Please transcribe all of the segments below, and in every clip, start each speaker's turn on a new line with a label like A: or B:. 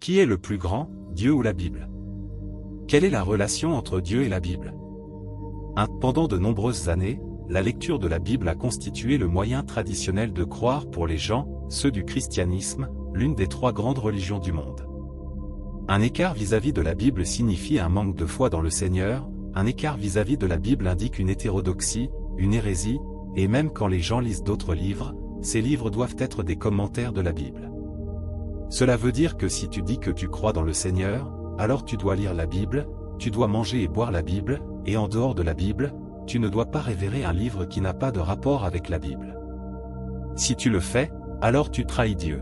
A: Qui est le plus grand, Dieu ou la Bible? Quelle est la relation entre Dieu et la Bible? Pendant de nombreuses années, la lecture de la Bible a constitué le moyen traditionnel de croire pour les gens, ceux du christianisme, l'une des trois grandes religions du monde. Un écart vis-à-vis de la Bible signifie un manque de foi dans le Seigneur, un écart vis-à-vis de la Bible indique une hétérodoxie, une hérésie, et même quand les gens lisent d'autres livres, ces livres doivent être des commentaires de la Bible. Cela veut dire que si tu dis que tu crois dans le Seigneur, alors tu dois lire la Bible, tu dois manger et boire la Bible, et en dehors de la Bible, tu ne dois pas révérer un livre qui n'a pas de rapport avec la Bible. Si tu le fais, alors tu trahis Dieu.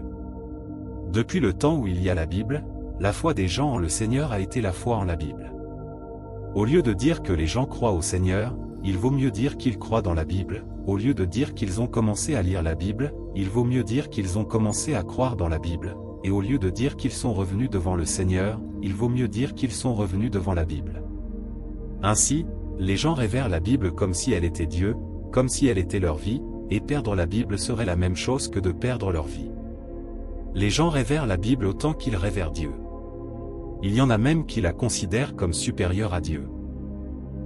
A: Depuis le temps où il y a la Bible, la foi des gens en le Seigneur a été la foi en la Bible. Au lieu de dire que les gens croient au Seigneur, il vaut mieux dire qu'ils croient dans la Bible. Au lieu de dire qu'ils ont commencé à lire la Bible, il vaut mieux dire qu'ils ont commencé à croire dans la Bible. Et au lieu de dire qu'ils sont revenus devant le Seigneur, il vaut mieux dire qu'ils sont revenus devant la Bible. Ainsi, les gens révèrent la Bible comme si elle était Dieu, comme si elle était leur vie, et perdre la Bible serait la même chose que de perdre leur vie. Les gens révèrent la Bible autant qu'ils révèrent Dieu. Il y en a même qui la considèrent comme supérieure à Dieu.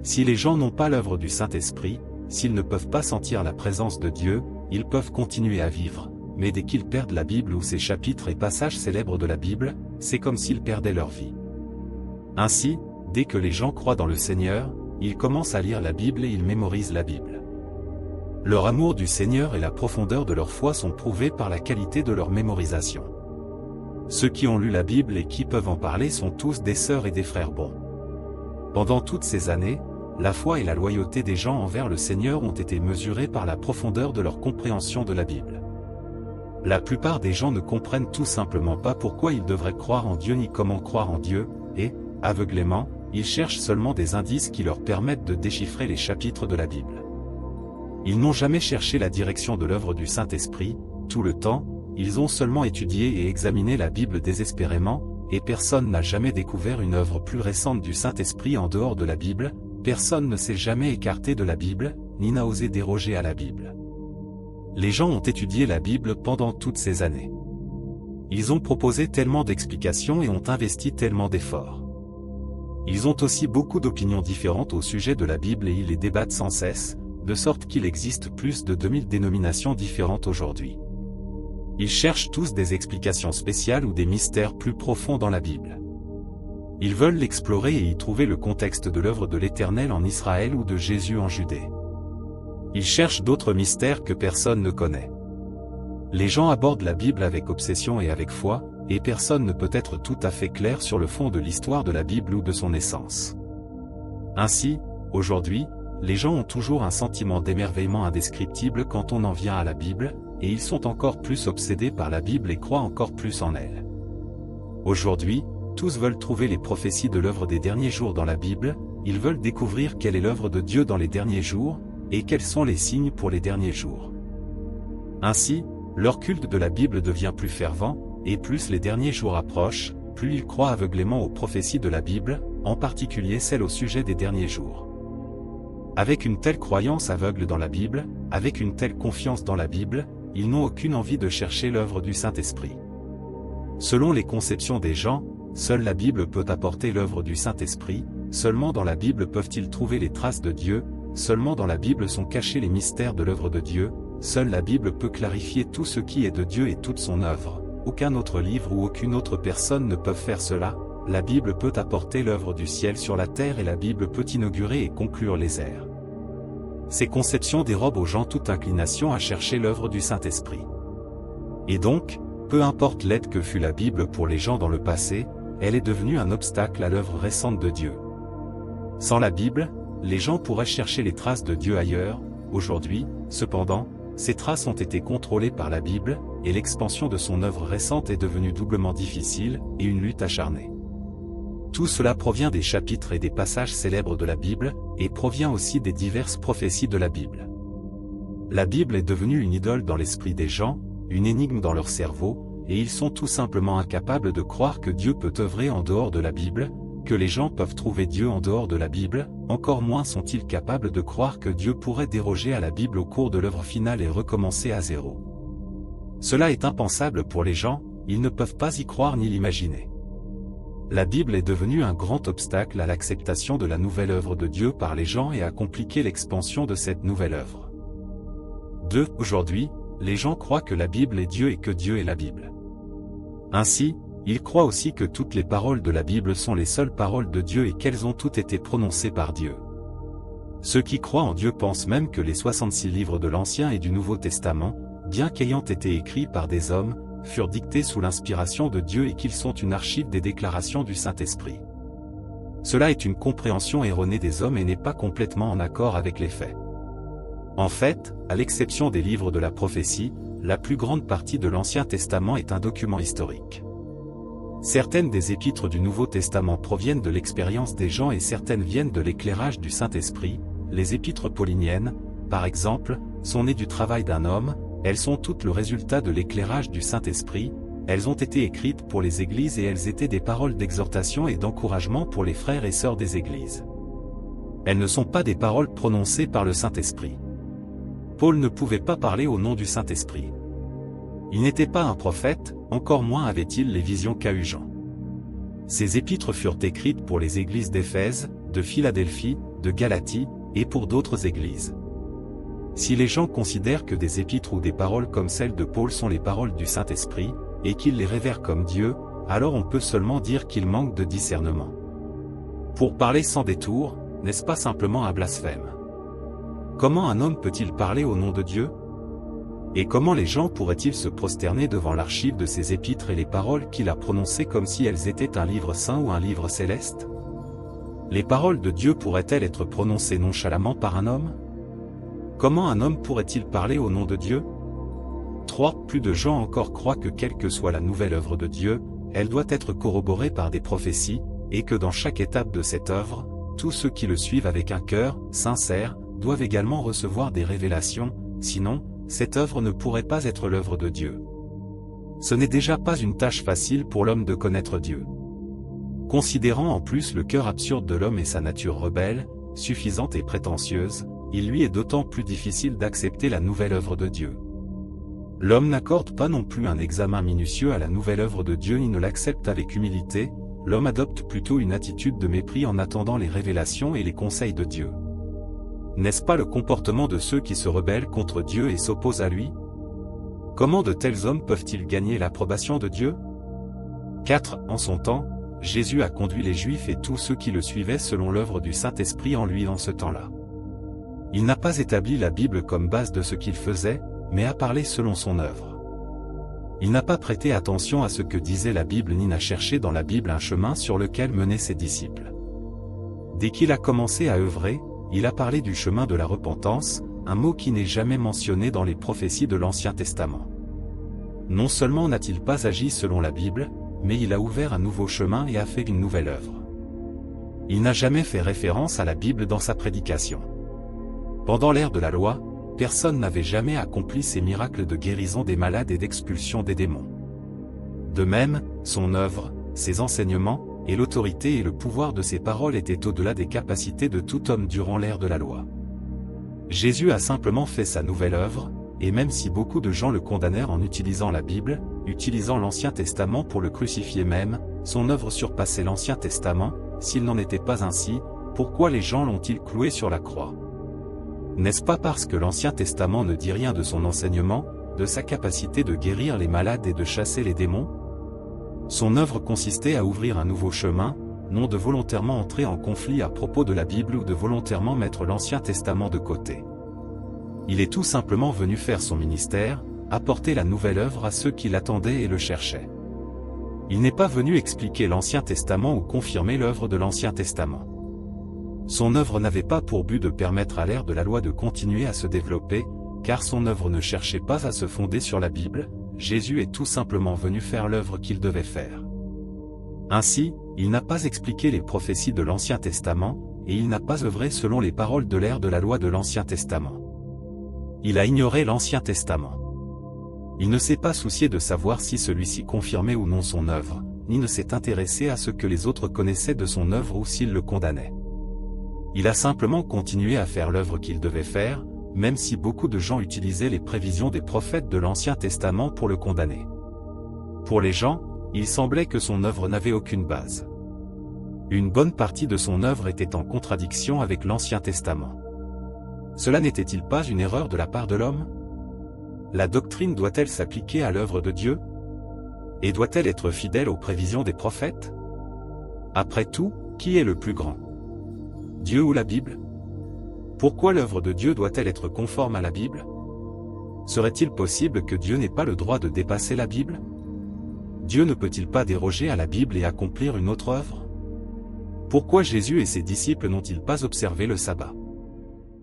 A: Si les gens n'ont pas l'œuvre du Saint-Esprit, s'ils ne peuvent pas sentir la présence de Dieu, ils peuvent continuer à vivre, mais dès qu'ils perdent la Bible ou ses chapitres et passages célèbres de la Bible, c'est comme s'ils perdaient leur vie. Ainsi, dès que les gens croient dans le Seigneur, ils commencent à lire la Bible et ils mémorisent la Bible. Leur amour du Seigneur et la profondeur de leur foi sont prouvés par la qualité de leur mémorisation. Ceux qui ont lu la Bible et qui peuvent en parler sont tous des sœurs et des frères bons. Pendant toutes ces années, la foi et la loyauté des gens envers le Seigneur ont été mesurées par la profondeur de leur compréhension de la Bible. La plupart des gens ne comprennent tout simplement pas pourquoi ils devraient croire en Dieu ni comment croire en Dieu, et, aveuglément, ils cherchent seulement des indices qui leur permettent de déchiffrer les chapitres de la Bible. Ils n'ont jamais cherché la direction de l'œuvre du Saint-Esprit, tout le temps, ils ont seulement étudié et examiné la Bible désespérément, et personne n'a jamais découvert une œuvre plus récente du Saint-Esprit en dehors de la Bible, personne ne s'est jamais écarté de la Bible, ni n'a osé déroger à la Bible. Les gens ont étudié la Bible pendant toutes ces années. Ils ont proposé tellement d'explications et ont investi tellement d'efforts. Ils ont aussi beaucoup d'opinions différentes au sujet de la Bible et ils les débattent sans cesse, de sorte qu'il existe plus de 2000 dénominations différentes aujourd'hui. Ils cherchent tous des explications spéciales ou des mystères plus profonds dans la Bible. Ils veulent l'explorer et y trouver le contexte de l'œuvre de l'Éternel en Israël ou de Jésus en Judée. Ils cherchent d'autres mystères que personne ne connaît. Les gens abordent la Bible avec obsession et avec foi, et personne ne peut être tout à fait clair sur le fond de l'histoire de la Bible ou de son essence. Ainsi, aujourd'hui, les gens ont toujours un sentiment d'émerveillement indescriptible quand on en vient à la Bible, et ils sont encore plus obsédés par la Bible et croient encore plus en elle. Aujourd'hui, tous veulent trouver les prophéties de l'œuvre des derniers jours dans la Bible, ils veulent découvrir quelle est l'œuvre de Dieu dans les derniers jours, et quels sont les signes pour les derniers jours. Ainsi, leur culte de la Bible devient plus fervent, et plus les derniers jours approchent, plus ils croient aveuglément aux prophéties de la Bible, en particulier celles au sujet des derniers jours. Avec une telle croyance aveugle dans la Bible, avec une telle confiance dans la Bible, ils n'ont aucune envie de chercher l'œuvre du Saint-Esprit. Selon les conceptions des gens, seule la Bible peut apporter l'œuvre du Saint-Esprit, seulement dans la Bible peuvent-ils trouver les traces de Dieu, seulement dans la Bible sont cachés les mystères de l'œuvre de Dieu, seule la Bible peut clarifier tout ce qui est de Dieu et toute son œuvre, aucun autre livre ou aucune autre personne ne peut faire cela, la Bible peut apporter l'œuvre du ciel sur la terre et la Bible peut inaugurer et conclure les ères. Ces conceptions dérobent aux gens toute inclination à chercher l'œuvre du Saint-Esprit. Et donc, peu importe l'aide que fut la Bible pour les gens dans le passé, elle est devenue un obstacle à l'œuvre récente de Dieu. Sans la Bible, les gens pourraient chercher les traces de Dieu ailleurs. Aujourd'hui, cependant, ces traces ont été contrôlées par la Bible, et l'expansion de son œuvre récente est devenue doublement difficile, et une lutte acharnée. Tout cela provient des chapitres et des passages célèbres de la Bible, et provient aussi des diverses prophéties de la Bible. La Bible est devenue une idole dans l'esprit des gens, une énigme dans leur cerveau, et ils sont tout simplement incapables de croire que Dieu peut œuvrer en dehors de la Bible, que les gens peuvent trouver Dieu en dehors de la Bible, encore moins sont-ils capables de croire que Dieu pourrait déroger à la Bible au cours de l'œuvre finale et recommencer à zéro. Cela est impensable pour les gens, ils ne peuvent pas y croire ni l'imaginer. La Bible est devenue un grand obstacle à l'acceptation de la nouvelle œuvre de Dieu par les gens et a compliqué l'expansion de cette nouvelle œuvre. 2. Aujourd'hui, les gens croient que la Bible est Dieu et que Dieu est la Bible. Ainsi, ils croient aussi que toutes les paroles de la Bible sont les seules paroles de Dieu et qu'elles ont toutes été prononcées par Dieu. Ceux qui croient en Dieu pensent même que les 66 livres de l'Ancien et du Nouveau Testament, bien qu'ayant été écrits par des hommes, furent dictés sous l'inspiration de Dieu et qu'ils sont une archive des déclarations du Saint-Esprit. Cela est une compréhension erronée des hommes et n'est pas complètement en accord avec les faits. En fait, à l'exception des livres de la prophétie, la plus grande partie de l'Ancien Testament est un document historique. Certaines des épîtres du Nouveau Testament proviennent de l'expérience des gens et certaines viennent de l'éclairage du Saint-Esprit. Les épîtres pauliniennes, par exemple, sont nées du travail d'un homme, elles sont toutes le résultat de l'éclairage du Saint-Esprit, elles ont été écrites pour les églises et elles étaient des paroles d'exhortation et d'encouragement pour les frères et sœurs des églises. Elles ne sont pas des paroles prononcées par le Saint-Esprit. Paul ne pouvait pas parler au nom du Saint-Esprit. Il n'était pas un prophète, encore moins avait-il les visions qu'a eues Jean. Ces épîtres furent écrites pour les églises d'Éphèse, de Philadelphie, de Galatie, et pour d'autres églises. Si les gens considèrent que des épîtres ou des paroles comme celles de Paul sont les paroles du Saint-Esprit, et qu'ils les révèrent comme Dieu, alors on peut seulement dire qu'ils manquent de discernement. Pour parler sans détour, n'est-ce pas simplement un blasphème? Comment un homme peut-il parler au nom de Dieu? Et comment les gens pourraient-ils se prosterner devant l'archive de ces épîtres et les paroles qu'il a prononcées comme si elles étaient un livre saint ou un livre céleste? Les paroles de Dieu pourraient-elles être prononcées nonchalamment par un homme? Comment un homme pourrait-il parler au nom de Dieu? 3. Plus de gens encore croient que quelle que soit la nouvelle œuvre de Dieu, elle doit être corroborée par des prophéties, et que dans chaque étape de cette œuvre, tous ceux qui le suivent avec un cœur sincère, doivent également recevoir des révélations, sinon, cette œuvre ne pourrait pas être l'œuvre de Dieu. Ce n'est déjà pas une tâche facile pour l'homme de connaître Dieu. Considérant en plus le cœur absurde de l'homme et sa nature rebelle, suffisante et prétentieuse, il lui est d'autant plus difficile d'accepter la nouvelle œuvre de Dieu. L'homme n'accorde pas non plus un examen minutieux à la nouvelle œuvre de Dieu ni ne l'accepte avec humilité, l'homme adopte plutôt une attitude de mépris en attendant les révélations et les conseils de Dieu. N'est-ce pas le comportement de ceux qui se rebellent contre Dieu et s'opposent à lui? Comment de tels hommes peuvent-ils gagner l'approbation de Dieu? 4. En son temps, Jésus a conduit les Juifs et tous ceux qui le suivaient selon l'œuvre du Saint-Esprit en lui en ce temps-là. Il n'a pas établi la Bible comme base de ce qu'il faisait, mais a parlé selon son œuvre. Il n'a pas prêté attention à ce que disait la Bible ni n'a cherché dans la Bible un chemin sur lequel menaient ses disciples. Dès qu'il a commencé à œuvrer, il a parlé du chemin de la repentance, un mot qui n'est jamais mentionné dans les prophéties de l'Ancien Testament. Non seulement n'a-t-il pas agi selon la Bible, mais il a ouvert un nouveau chemin et a fait une nouvelle œuvre. Il n'a jamais fait référence à la Bible dans sa prédication. Pendant l'ère de la loi, personne n'avait jamais accompli ces miracles de guérison des malades et d'expulsion des démons. De même, son œuvre, ses enseignements, et l'autorité et le pouvoir de ses paroles étaient au-delà des capacités de tout homme durant l'ère de la loi. Jésus a simplement fait sa nouvelle œuvre, et même si beaucoup de gens le condamnèrent en utilisant la Bible, utilisant l'Ancien Testament pour le crucifier même, son œuvre surpassait l'Ancien Testament. S'il n'en était pas ainsi, pourquoi les gens l'ont-ils cloué sur la croix? N'est-ce pas parce que l'Ancien Testament ne dit rien de son enseignement, de sa capacité de guérir les malades et de chasser les démons? Son œuvre consistait à ouvrir un nouveau chemin, non de volontairement entrer en conflit à propos de la Bible ou de volontairement mettre l'Ancien Testament de côté. Il est tout simplement venu faire son ministère, apporter la nouvelle œuvre à ceux qui l'attendaient et le cherchaient. Il n'est pas venu expliquer l'Ancien Testament ou confirmer l'œuvre de l'Ancien Testament. Son œuvre n'avait pas pour but de permettre à l'ère de la loi de continuer à se développer, car son œuvre ne cherchait pas à se fonder sur la Bible. Jésus est tout simplement venu faire l'œuvre qu'il devait faire. Ainsi, il n'a pas expliqué les prophéties de l'Ancien Testament, et il n'a pas œuvré selon les paroles de l'ère de la loi de l'Ancien Testament. Il a ignoré l'Ancien Testament. Il ne s'est pas soucié de savoir si celui-ci confirmait ou non son œuvre, ni ne s'est intéressé à ce que les autres connaissaient de son œuvre ou s'ils le condamnaient. Il a simplement continué à faire l'œuvre qu'il devait faire, même si beaucoup de gens utilisaient les prévisions des prophètes de l'Ancien Testament pour le condamner. Pour les gens, il semblait que son œuvre n'avait aucune base. Une bonne partie de son œuvre était en contradiction avec l'Ancien Testament. Cela n'était-il pas une erreur de la part de l'homme? La doctrine doit-elle s'appliquer à l'œuvre de Dieu? Et doit-elle être fidèle aux prévisions des prophètes? Après tout, qui est le plus grand? Dieu ou la Bible? Pourquoi l'œuvre de Dieu doit-elle être conforme à la Bible? Serait-il possible que Dieu n'ait pas le droit de dépasser la Bible? Dieu ne peut-il pas déroger à la Bible et accomplir une autre œuvre? Pourquoi Jésus et ses disciples n'ont-ils pas observé le sabbat?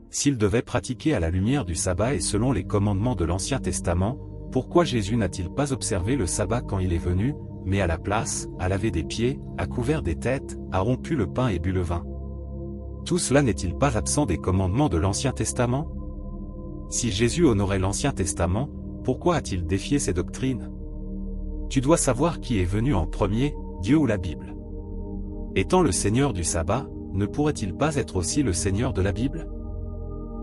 A: S'ils devaient pratiquer à la lumière du sabbat et selon les commandements de l'Ancien Testament, pourquoi Jésus n'a-t-il pas observé le sabbat quand il est venu, mais à la place, a lavé des pieds, a couvert des têtes, a rompu le pain et bu le vin? Tout cela n'est-il pas absent des commandements de l'Ancien Testament? Si Jésus honorait l'Ancien Testament, pourquoi a-t-il défié ces doctrines? Tu dois savoir qui est venu en premier, Dieu ou la Bible. Étant le Seigneur du sabbat, ne pourrait-il pas être aussi le Seigneur de la Bible?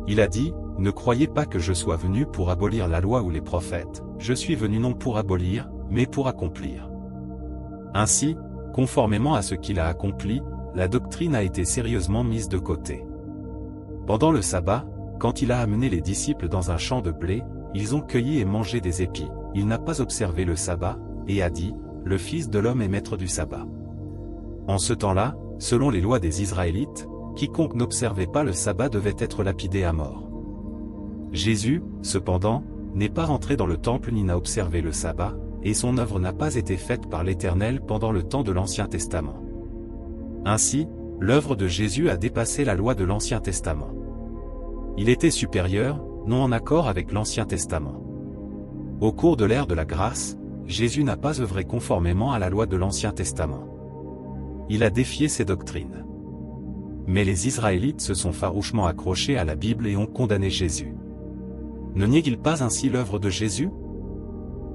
A: Il a dit, « Ne croyez pas que je sois venu pour abolir la loi ou les prophètes, je suis venu non pour abolir, mais pour accomplir. » Ainsi, conformément à ce qu'il a accompli, la doctrine a été sérieusement mise de côté. Pendant le sabbat, quand il a amené les disciples dans un champ de blé, ils ont cueilli et mangé des épis, il n'a pas observé le sabbat, et a dit, « Le Fils de l'homme est maître du sabbat. » En ce temps-là, selon les lois des Israélites, quiconque n'observait pas le sabbat devait être lapidé à mort. Jésus, cependant, n'est pas rentré dans le temple ni n'a observé le sabbat, et son œuvre n'a pas été faite par l'Éternel pendant le temps de l'Ancien Testament. Ainsi, l'œuvre de Jésus a dépassé la loi de l'Ancien Testament. Il était supérieur, non en accord avec l'Ancien Testament. Au cours de l'ère de la grâce, Jésus n'a pas œuvré conformément à la loi de l'Ancien Testament. Il a défié ses doctrines. Mais les Israélites se sont farouchement accrochés à la Bible et ont condamné Jésus. Ne nie-t-il pas ainsi l'œuvre de Jésus?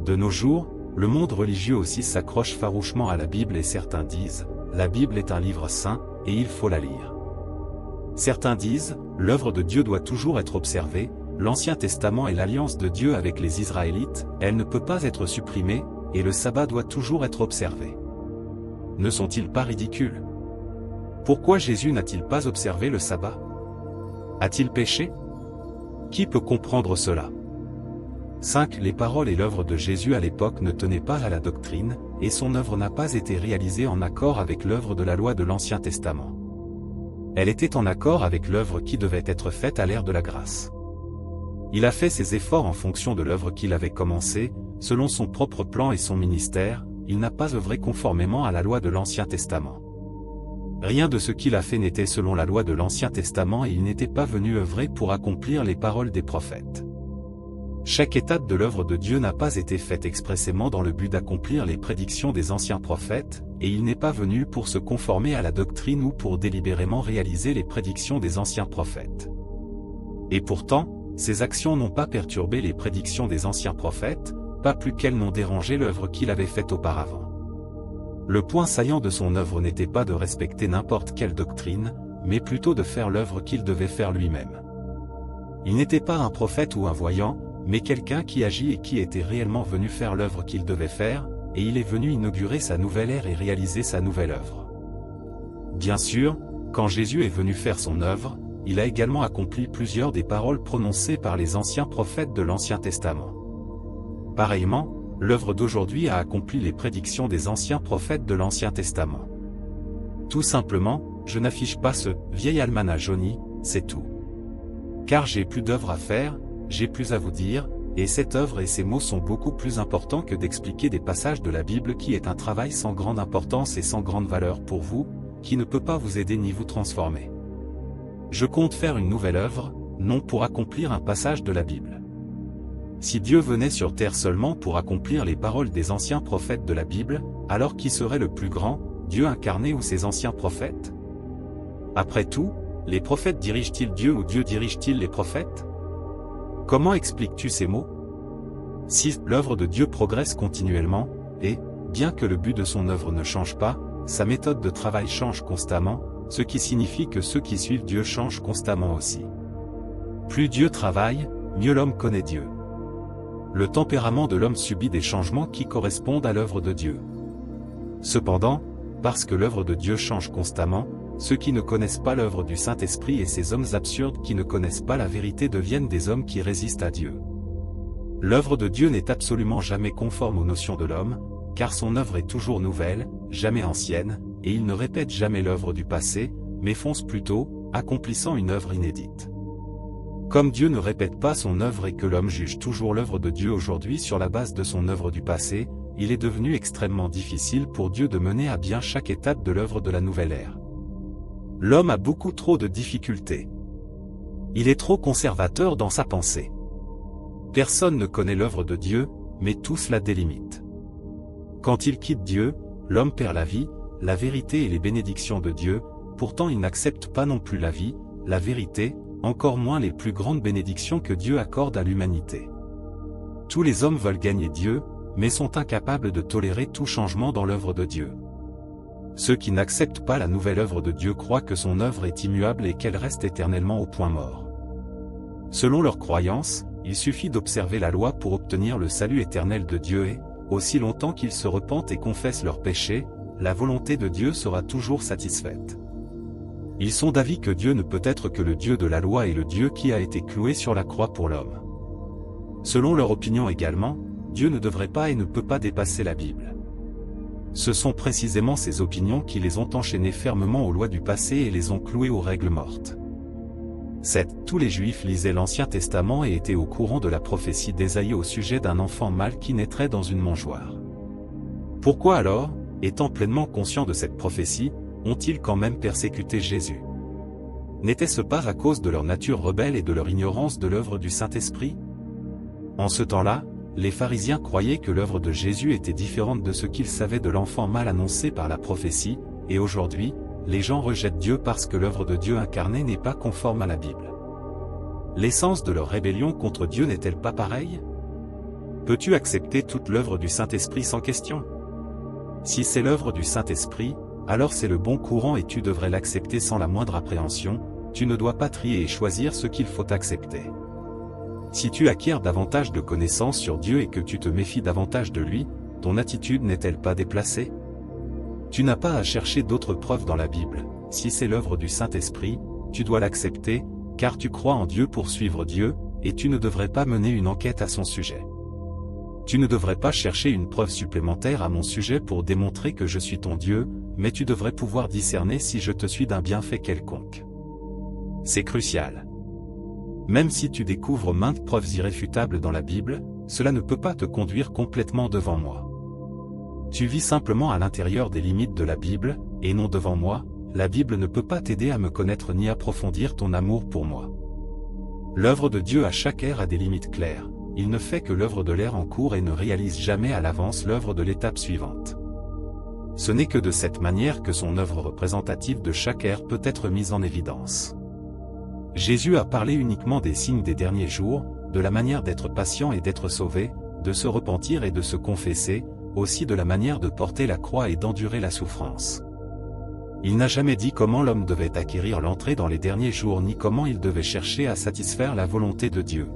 A: De nos jours, le monde religieux aussi s'accroche farouchement à la Bible et certains disent, la Bible est un livre saint, et il faut la lire. Certains disent, l'œuvre de Dieu doit toujours être observée, l'Ancien Testament est l'alliance de Dieu avec les Israélites, elle ne peut pas être supprimée, et le sabbat doit toujours être observé. Ne sont-ils pas ridicules? Pourquoi Jésus n'a-t-il pas observé le sabbat? A-t-il péché? Qui peut comprendre cela? 5. Les paroles et l'œuvre de Jésus à l'époque ne tenaient pas à la doctrine, et son œuvre n'a pas été réalisée en accord avec l'œuvre de la loi de l'Ancien Testament. Elle était en accord avec l'œuvre qui devait être faite à l'ère de la grâce. Il a fait ses efforts en fonction de l'œuvre qu'il avait commencée, selon son propre plan et son ministère, il n'a pas œuvré conformément à la loi de l'Ancien Testament. Rien de ce qu'il a fait n'était selon la loi de l'Ancien Testament et il n'était pas venu œuvrer pour accomplir les paroles des prophètes. Chaque étape de l'œuvre de Dieu n'a pas été faite expressément dans le but d'accomplir les prédictions des anciens prophètes, et il n'est pas venu pour se conformer à la doctrine ou pour délibérément réaliser les prédictions des anciens prophètes. Et pourtant, ces actions n'ont pas perturbé les prédictions des anciens prophètes, pas plus qu'elles n'ont dérangé l'œuvre qu'il avait faite auparavant. Le point saillant de son œuvre n'était pas de respecter n'importe quelle doctrine, mais plutôt de faire l'œuvre qu'il devait faire lui-même. Il n'était pas un prophète ou un voyant, mais quelqu'un qui agit et qui était réellement venu faire l'œuvre qu'il devait faire, et il est venu inaugurer sa nouvelle ère et réaliser sa nouvelle œuvre. Bien sûr, quand Jésus est venu faire son œuvre, il a également accompli plusieurs des paroles prononcées par les anciens prophètes de l'Ancien Testament. Pareillement, l'œuvre d'aujourd'hui a accompli les prédictions des anciens prophètes de l'Ancien Testament. Tout simplement, je n'affiche pas ce « vieil almanach jauni », c'est tout. Car j'ai plus d'œuvre à faire, j'ai plus à vous dire, et cette œuvre et ces mots sont beaucoup plus importants que d'expliquer des passages de la Bible qui est un travail sans grande importance et sans grande valeur pour vous, qui ne peut pas vous aider ni vous transformer. Je compte faire une nouvelle œuvre, non pour accomplir un passage de la Bible. Si Dieu venait sur terre seulement pour accomplir les paroles des anciens prophètes de la Bible, alors qui serait le plus grand, Dieu incarné ou ses anciens prophètes? Après tout, les prophètes dirigent-ils Dieu ou Dieu dirige-t-il les prophètes? Comment expliques-tu ces mots? 6. L'œuvre de Dieu progresse continuellement, et, bien que le but de son œuvre ne change pas, sa méthode de travail change constamment, ce qui signifie que ceux qui suivent Dieu changent constamment aussi. Plus Dieu travaille, mieux l'homme connaît Dieu. Le tempérament de l'homme subit des changements qui correspondent à l'œuvre de Dieu. Cependant, parce que l'œuvre de Dieu change constamment, ceux qui ne connaissent pas l'œuvre du Saint-Esprit et ces hommes absurdes qui ne connaissent pas la vérité deviennent des hommes qui résistent à Dieu. L'œuvre de Dieu n'est absolument jamais conforme aux notions de l'homme, car son œuvre est toujours nouvelle, jamais ancienne, et il ne répète jamais l'œuvre du passé, mais fonce plutôt, accomplissant une œuvre inédite. Comme Dieu ne répète pas son œuvre et que l'homme juge toujours l'œuvre de Dieu aujourd'hui sur la base de son œuvre du passé, il est devenu extrêmement difficile pour Dieu de mener à bien chaque étape de l'œuvre de la nouvelle ère. L'homme a beaucoup trop de difficultés. Il est trop conservateur dans sa pensée. Personne ne connaît l'œuvre de Dieu, mais tous la délimitent. Quand il quitte Dieu, l'homme perd la vie, la vérité et les bénédictions de Dieu, pourtant il n'accepte pas non plus la vie, la vérité, encore moins les plus grandes bénédictions que Dieu accorde à l'humanité. Tous les hommes veulent gagner Dieu, mais sont incapables de tolérer tout changement dans l'œuvre de Dieu. Ceux qui n'acceptent pas la nouvelle œuvre de Dieu croient que son œuvre est immuable et qu'elle reste éternellement au point mort. Selon leur croyance, il suffit d'observer la loi pour obtenir le salut éternel de Dieu et, aussi longtemps qu'ils se repentent et confessent leurs péchés, la volonté de Dieu sera toujours satisfaite. Ils sont d'avis que Dieu ne peut être que le Dieu de la loi et le Dieu qui a été cloué sur la croix pour l'homme. Selon leur opinion également, Dieu ne devrait pas et ne peut pas dépasser la Bible. Ce sont précisément ces opinions qui les ont enchaînés fermement aux lois du passé et les ont cloués aux règles mortes. 7. Tous les Juifs lisaient l'Ancien Testament et étaient au courant de la prophétie d'Ésaïe au sujet d'un enfant mâle qui naîtrait dans une mangeoire. Pourquoi alors, étant pleinement conscients de cette prophétie, ont-ils quand même persécuté Jésus? N'était-ce pas à cause de leur nature rebelle et de leur ignorance de l'œuvre du Saint-Esprit? En ce temps-là, les pharisiens croyaient que l'œuvre de Jésus était différente de ce qu'ils savaient de l'enfant mal annoncé par la prophétie, et aujourd'hui, les gens rejettent Dieu parce que l'œuvre de Dieu incarnée n'est pas conforme à la Bible. L'essence de leur rébellion contre Dieu n'est-elle pas pareille? Peux-tu accepter toute l'œuvre du Saint-Esprit sans question? Si c'est l'œuvre du Saint-Esprit, alors c'est le bon courant et tu devrais l'accepter sans la moindre appréhension, tu ne dois pas trier et choisir ce qu'il faut accepter. Si tu acquiers davantage de connaissances sur Dieu et que tu te méfies davantage de lui, ton attitude n'est-elle pas déplacée? Tu n'as pas à chercher d'autres preuves dans la Bible, si c'est l'œuvre du Saint-Esprit, tu dois l'accepter, car tu crois en Dieu pour suivre Dieu, et tu ne devrais pas mener une enquête à son sujet. Tu ne devrais pas chercher une preuve supplémentaire à mon sujet pour démontrer que je suis ton Dieu, mais tu devrais pouvoir discerner si je te suis d'un bienfait quelconque. C'est crucial. Même si tu découvres maintes preuves irréfutables dans la Bible, cela ne peut pas te conduire complètement devant moi. Tu vis simplement à l'intérieur des limites de la Bible, et non devant moi. La Bible ne peut pas t'aider à me connaître ni approfondir ton amour pour moi. L'œuvre de Dieu à chaque ère a des limites claires. Il ne fait que l'œuvre de l'ère en cours et ne réalise jamais à l'avance l'œuvre de l'étape suivante. Ce n'est que de cette manière que son œuvre représentative de chaque ère peut être mise en évidence. Jésus a parlé uniquement des signes des derniers jours, de la manière d'être patient et d'être sauvé, de se repentir et de se confesser, aussi de la manière de porter la croix et d'endurer la souffrance. Il n'a jamais dit comment l'homme devait acquérir l'entrée dans les derniers jours ni comment il devait chercher à satisfaire la volonté de Dieu.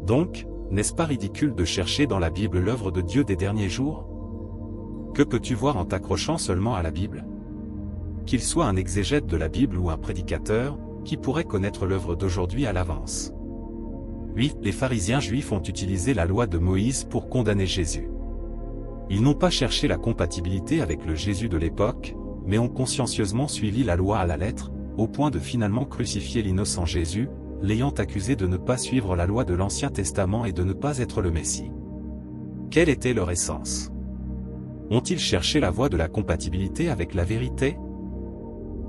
A: Donc, n'est-ce pas ridicule de chercher dans la Bible l'œuvre de Dieu des derniers jours? Que peux-tu voir en t'accrochant seulement à la Bible? Qu'il soit un exégète de la Bible ou un prédicateur, qui pourrait connaître l'œuvre d'aujourd'hui à l'avance? Oui, les pharisiens juifs ont utilisé la loi de Moïse pour condamner Jésus. Ils n'ont pas cherché la compatibilité avec le Jésus de l'époque, mais ont consciencieusement suivi la loi à la lettre, au point de finalement crucifier l'innocent Jésus, l'ayant accusé de ne pas suivre la loi de l'Ancien Testament et de ne pas être le Messie. Quelle était leur essence? Ont-ils cherché la voie de la compatibilité avec la vérité?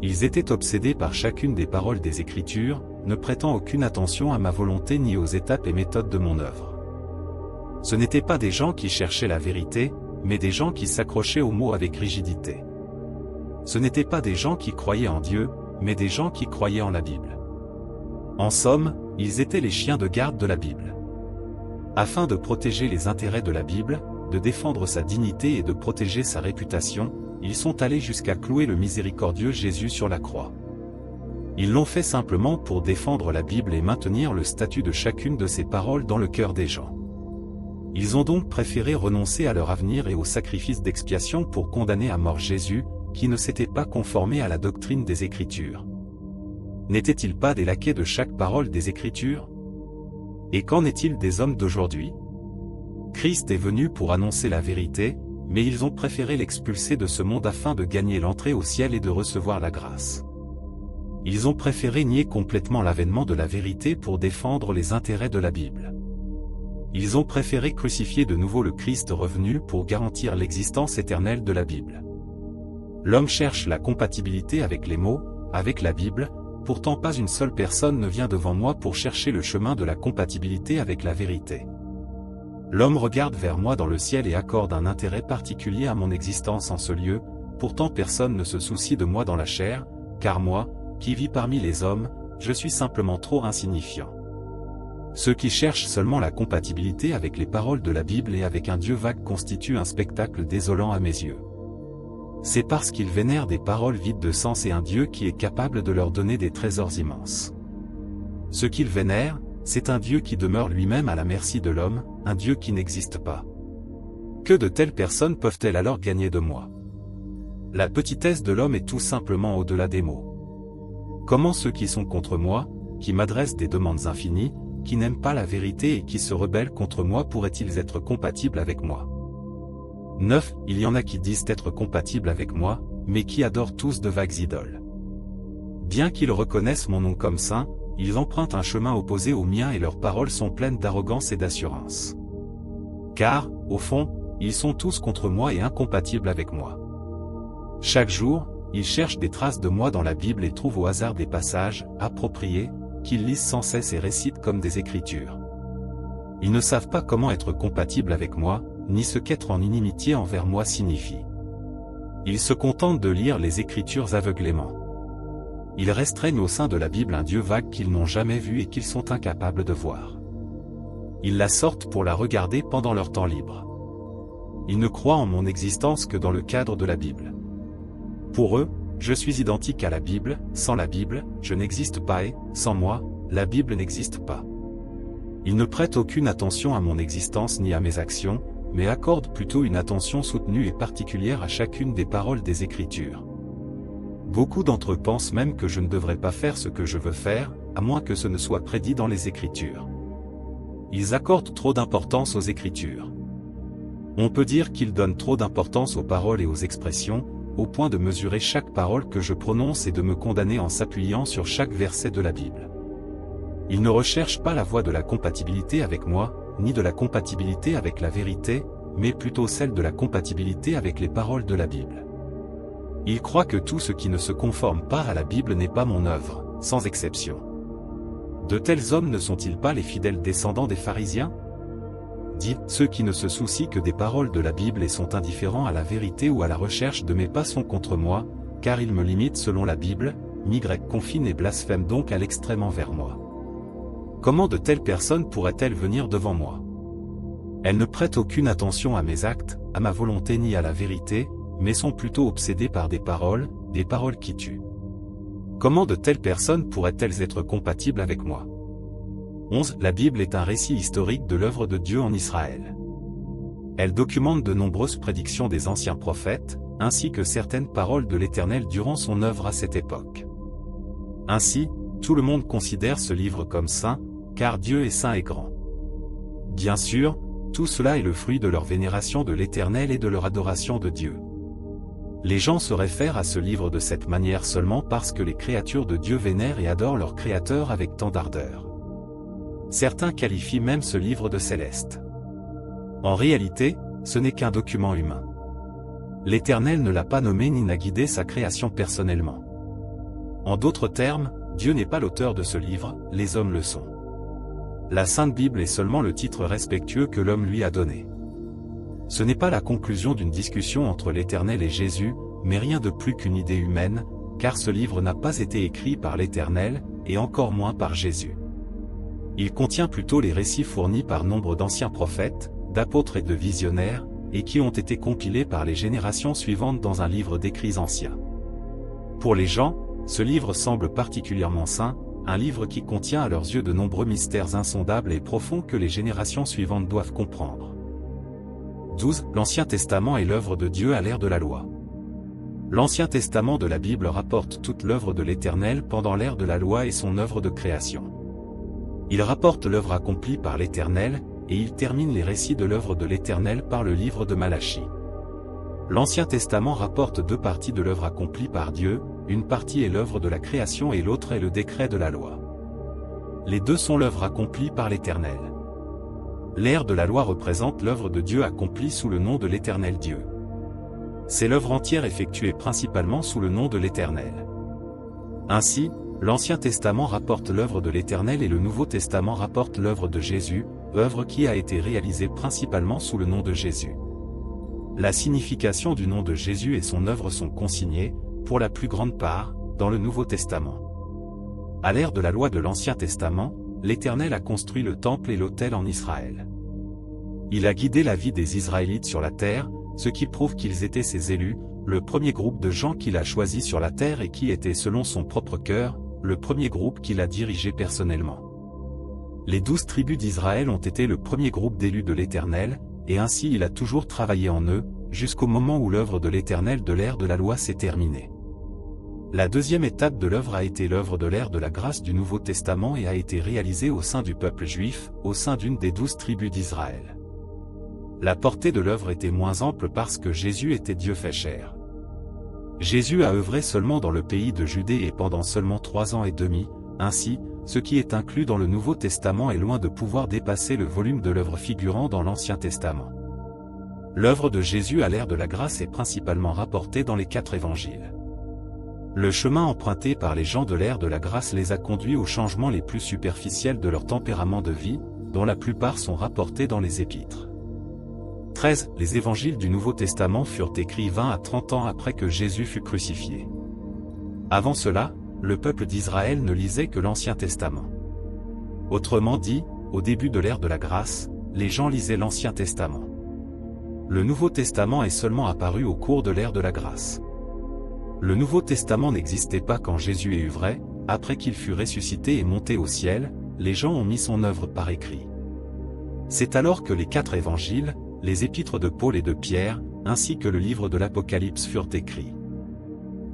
A: Ils étaient obsédés par chacune des paroles des Écritures, ne prêtant aucune attention à ma volonté ni aux étapes et méthodes de mon œuvre. Ce n'étaient pas des gens qui cherchaient la vérité, mais des gens qui s'accrochaient aux mots avec rigidité. Ce n'étaient pas des gens qui croyaient en Dieu, mais des gens qui croyaient en la Bible. En somme, ils étaient les chiens de garde de la Bible. Afin de protéger les intérêts de la Bible, de défendre sa dignité et de protéger sa réputation, ils sont allés jusqu'à clouer le miséricordieux Jésus sur la croix. Ils l'ont fait simplement pour défendre la Bible et maintenir le statut de chacune de ses paroles dans le cœur des gens. Ils ont donc préféré renoncer à leur avenir et au sacrifice d'expiation pour condamner à mort Jésus, qui ne s'était pas conformé à la doctrine des Écritures. N'étaient-ils pas des laquais de chaque parole des Écritures? Et qu'en est-il des hommes d'aujourd'hui? Christ est venu pour annoncer la vérité, mais ils ont préféré l'expulser de ce monde afin de gagner l'entrée au ciel et de recevoir la grâce. Ils ont préféré nier complètement l'avènement de la vérité pour défendre les intérêts de la Bible. Ils ont préféré crucifier de nouveau le Christ revenu pour garantir l'existence éternelle de la Bible. L'homme cherche la compatibilité avec les mots, avec la Bible, pourtant pas une seule personne ne vient devant moi pour chercher le chemin de la compatibilité avec la vérité. L'homme regarde vers moi dans le ciel et accorde un intérêt particulier à mon existence en ce lieu, pourtant personne ne se soucie de moi dans la chair, car moi, qui vis parmi les hommes, je suis simplement trop insignifiant. Ceux qui cherchent seulement la compatibilité avec les paroles de la Bible et avec un Dieu vague constituent un spectacle désolant à mes yeux. C'est parce qu'ils vénèrent des paroles vides de sens et un Dieu qui est capable de leur donner des trésors immenses. Ce qu'ils vénèrent, c'est un Dieu qui demeure lui-même à la merci de l'homme, un Dieu qui n'existe pas. Que de telles personnes peuvent-elles alors gagner de moi? La petitesse de l'homme est tout simplement au-delà des mots. Comment ceux qui sont contre moi, qui m'adressent des demandes infinies, qui n'aiment pas la vérité et qui se rebellent contre moi pourraient-ils être compatibles avec moi? 9. Il y en a qui disent être compatibles avec moi, mais qui adorent tous de vagues idoles. Bien qu'ils reconnaissent mon nom comme saint, ils empruntent un chemin opposé au mien et leurs paroles sont pleines d'arrogance et d'assurance. Car, au fond, ils sont tous contre moi et incompatibles avec moi. Chaque jour, ils cherchent des traces de moi dans la Bible et trouvent au hasard des passages, appropriés, qu'ils lisent sans cesse et récitent comme des Écritures. Ils ne savent pas comment être compatibles avec moi, ni ce qu'être en inimitié envers moi signifie. Ils se contentent de lire les Écritures aveuglément. Ils restreignent au sein de la Bible un Dieu vague qu'ils n'ont jamais vu et qu'ils sont incapables de voir. Ils la sortent pour la regarder pendant leur temps libre. Ils ne croient en mon existence que dans le cadre de la Bible. Pour eux, je suis identique à la Bible, sans la Bible, je n'existe pas et, sans moi, la Bible n'existe pas. Ils ne prêtent aucune attention à mon existence ni à mes actions, mais accordent plutôt une attention soutenue et particulière à chacune des paroles des Écritures. Beaucoup d'entre eux pensent même que je ne devrais pas faire ce que je veux faire, à moins que ce ne soit prédit dans les Écritures. Ils accordent trop d'importance aux Écritures. On peut dire qu'ils donnent trop d'importance aux paroles et aux expressions, au point de mesurer chaque parole que je prononce et de me condamner en s'appuyant sur chaque verset de la Bible. Ils ne recherchent pas la voie de la compatibilité avec moi, ni de la compatibilité avec la vérité, mais plutôt celle de la compatibilité avec les paroles de la Bible. Ils croient que tout ce qui ne se conforme pas à la Bible n'est pas mon œuvre, sans exception. De tels hommes ne sont-ils pas les fidèles descendants des pharisiens? Dit, ceux qui ne se soucient que des paroles de la Bible et sont indifférents à la vérité ou à la recherche de mes pas sont contre moi, car ils me limitent selon la Bible, confine et blasphème donc à l'extrême envers moi. Comment de telles personnes pourraient-elles venir devant moi? Elles ne prêtent aucune attention à mes actes, à ma volonté ni à la vérité, mais sont plutôt obsédées par des paroles qui tuent. Comment de telles personnes pourraient-elles être compatibles avec moi? 11. La Bible est un récit historique de l'œuvre de Dieu en Israël. Elle documente de nombreuses prédictions des anciens prophètes, ainsi que certaines paroles de l'Éternel durant son œuvre à cette époque. Ainsi, tout le monde considère ce livre comme saint, car Dieu est saint et grand. Bien sûr, tout cela est le fruit de leur vénération de l'Éternel et de leur adoration de Dieu. Les gens se réfèrent à ce livre de cette manière seulement parce que les créatures de Dieu vénèrent et adorent leur Créateur avec tant d'ardeur. Certains qualifient même ce livre de céleste. En réalité, ce n'est qu'un document humain. L'Éternel ne l'a pas nommé ni n'a guidé sa création personnellement. En d'autres termes, Dieu n'est pas l'auteur de ce livre, les hommes le sont. La Sainte Bible est seulement le titre respectueux que l'homme lui a donné. Ce n'est pas la conclusion d'une discussion entre l'Éternel et Jésus, mais rien de plus qu'une idée humaine, car ce livre n'a pas été écrit par l'Éternel, et encore moins par Jésus. Il contient plutôt les récits fournis par nombre d'anciens prophètes, d'apôtres et de visionnaires, et qui ont été compilés par les générations suivantes dans un livre d'écrits anciens. Pour les gens, ce livre semble particulièrement saint, un livre qui contient à leurs yeux de nombreux mystères insondables et profonds que les générations suivantes doivent comprendre. 12. L'Ancien Testament est l'œuvre de Dieu à l'ère de la loi. L'Ancien Testament de la Bible rapporte toute l'œuvre de l'Éternel pendant l'ère de la loi et son œuvre de création. Il rapporte l'œuvre accomplie par l'Éternel, et il termine les récits de l'œuvre de l'Éternel par le livre de Malachie. L'Ancien Testament rapporte deux parties de l'œuvre accomplie par Dieu, une partie est l'œuvre de la création et l'autre est le décret de la loi. Les deux sont l'œuvre accomplie par l'Éternel. L'ère de la loi représente l'œuvre de Dieu accomplie sous le nom de l'Éternel Dieu. C'est l'œuvre entière effectuée principalement sous le nom de l'Éternel. Ainsi, l'Ancien Testament rapporte l'œuvre de l'Éternel et le Nouveau Testament rapporte l'œuvre de Jésus, œuvre qui a été réalisée principalement sous le nom de Jésus. La signification du nom de Jésus et son œuvre sont consignées, pour la plus grande part, dans le Nouveau Testament. À l'ère de la loi de l'Ancien Testament, l'Éternel a construit le temple et l'autel en Israël. Il a guidé la vie des Israélites sur la terre, ce qui prouve qu'ils étaient ses élus, le premier groupe de gens qu'il a choisi sur la terre et qui était selon son propre cœur, le premier groupe qu'il a dirigé personnellement. Les 12 tribus d'Israël ont été le premier groupe d'élus de l'Éternel, et ainsi il a toujours travaillé en eux, jusqu'au moment où l'œuvre de l'Éternel de l'ère de la loi s'est terminée. La deuxième étape de l'œuvre a été l'œuvre de l'ère de la grâce du Nouveau Testament et a été réalisée au sein du peuple juif, au sein d'une des 12 tribus d'Israël. La portée de l'œuvre était moins ample parce que Jésus était Dieu fait chair. Jésus a œuvré seulement dans le pays de Judée et pendant seulement 3 ans et demi, ainsi, ce qui est inclus dans le Nouveau Testament est loin de pouvoir dépasser le volume de l'œuvre figurant dans l'Ancien Testament. L'œuvre de Jésus à l'ère de la grâce est principalement rapportée dans les 4 évangiles. Le chemin emprunté par les gens de l'ère de la grâce les a conduits aux changements les plus superficiels de leur tempérament de vie, dont la plupart sont rapportés dans les épîtres. 13. Les évangiles du Nouveau Testament furent écrits 20 à 30 ans après que Jésus fut crucifié. Avant cela, le peuple d'Israël ne lisait que l'Ancien Testament. Autrement dit, au début de l'ère de la grâce, les gens lisaient l'Ancien Testament. Le Nouveau Testament est seulement apparu au cours de l'ère de la grâce. Le Nouveau Testament n'existait pas quand Jésus est vrai, après qu'il fut ressuscité et monté au ciel, les gens ont mis son œuvre par écrit. C'est alors que les 4 évangiles, les épîtres de Paul et de Pierre, ainsi que le livre de l'Apocalypse furent écrits.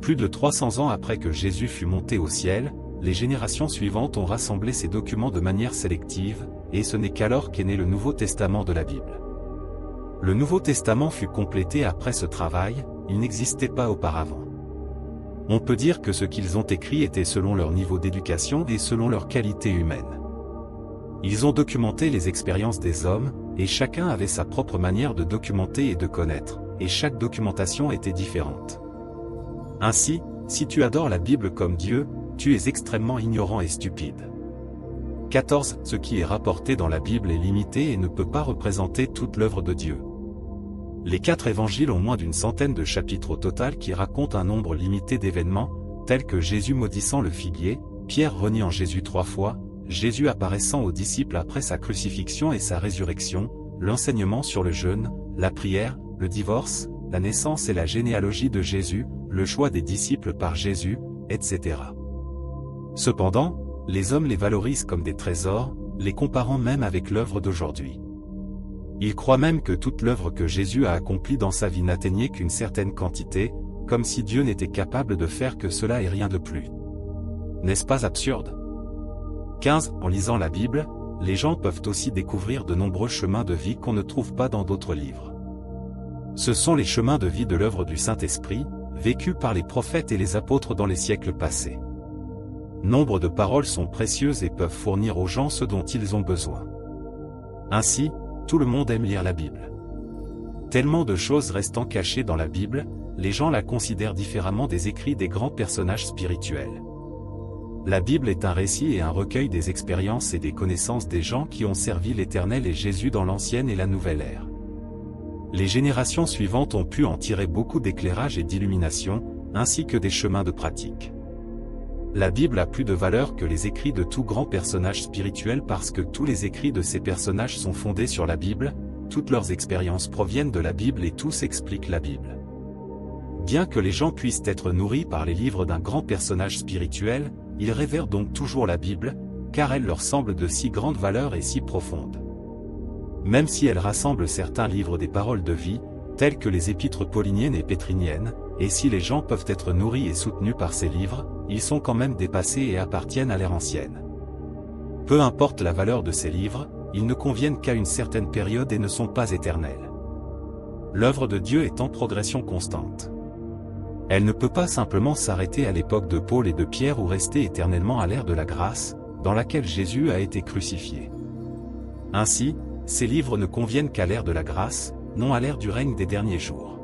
A: Plus de 300 ans après que Jésus fut monté au ciel, les générations suivantes ont rassemblé ces documents de manière sélective, et ce n'est qu'alors qu'est né le Nouveau Testament de la Bible. Le Nouveau Testament fut complété après ce travail, il n'existait pas auparavant. On peut dire que ce qu'ils ont écrit était selon leur niveau d'éducation et selon leur qualité humaine. Ils ont documenté les expériences des hommes, et chacun avait sa propre manière de documenter et de connaître, et chaque documentation était différente. Ainsi, si tu adores la Bible comme Dieu, tu es extrêmement ignorant et stupide. 14. Ce qui est rapporté dans la Bible est limité et ne peut pas représenter toute l'œuvre de Dieu. Les 4 évangiles ont moins d'une centaine de chapitres au total qui racontent un nombre limité d'événements, tels que Jésus maudissant le figuier, Pierre reniant Jésus 3 fois, Jésus apparaissant aux disciples après sa crucifixion et sa résurrection, l'enseignement sur le jeûne, la prière, le divorce, la naissance et la généalogie de Jésus, le choix des disciples par Jésus, etc. Cependant, les hommes les valorisent comme des trésors, les comparant même avec l'œuvre d'aujourd'hui. Ils croient même que toute l'œuvre que Jésus a accomplie dans sa vie n'atteignait qu'une certaine quantité, comme si Dieu n'était capable de faire que cela et rien de plus. N'est-ce pas absurde ? 15. En lisant la Bible, les gens peuvent aussi découvrir de nombreux chemins de vie qu'on ne trouve pas dans d'autres livres. Ce sont les chemins de vie de l'œuvre du Saint-Esprit, vécus par les prophètes et les apôtres dans les siècles passés. Nombre de paroles sont précieuses et peuvent fournir aux gens ce dont ils ont besoin. Ainsi, tout le monde aime lire la Bible. Tellement de choses restant cachées dans la Bible, les gens la considèrent différemment des écrits des grands personnages spirituels. La Bible est un récit et un recueil des expériences et des connaissances des gens qui ont servi l'Éternel et Jésus dans l'ancienne et la nouvelle ère. Les générations suivantes ont pu en tirer beaucoup d'éclairage et d'illumination, ainsi que des chemins de pratique. La Bible a plus de valeur que les écrits de tout grand personnage spirituel parce que tous les écrits de ces personnages sont fondés sur la Bible, toutes leurs expériences proviennent de la Bible et tous expliquent la Bible. Bien que les gens puissent être nourris par les livres d'un grand personnage spirituel, ils révèrent donc toujours la Bible, car elle leur semble de si grande valeur et si profonde. même si elle rassemble certains livres des paroles de vie, tels que les épîtres pauliniennes et pétriniennes, et si les gens peuvent être nourris et soutenus par ces livres, ils sont quand même dépassés et appartiennent à l'ère ancienne. Peu importe la valeur de ces livres, ils ne conviennent qu'à une certaine période et ne sont pas éternels. L'œuvre de Dieu est en progression constante. Elle ne peut pas simplement s'arrêter à l'époque de Paul et de Pierre ou rester éternellement à l'ère de la grâce, dans laquelle Jésus a été crucifié. Ainsi, ces livres ne conviennent qu'à l'ère de la grâce, non à l'ère du règne des derniers jours.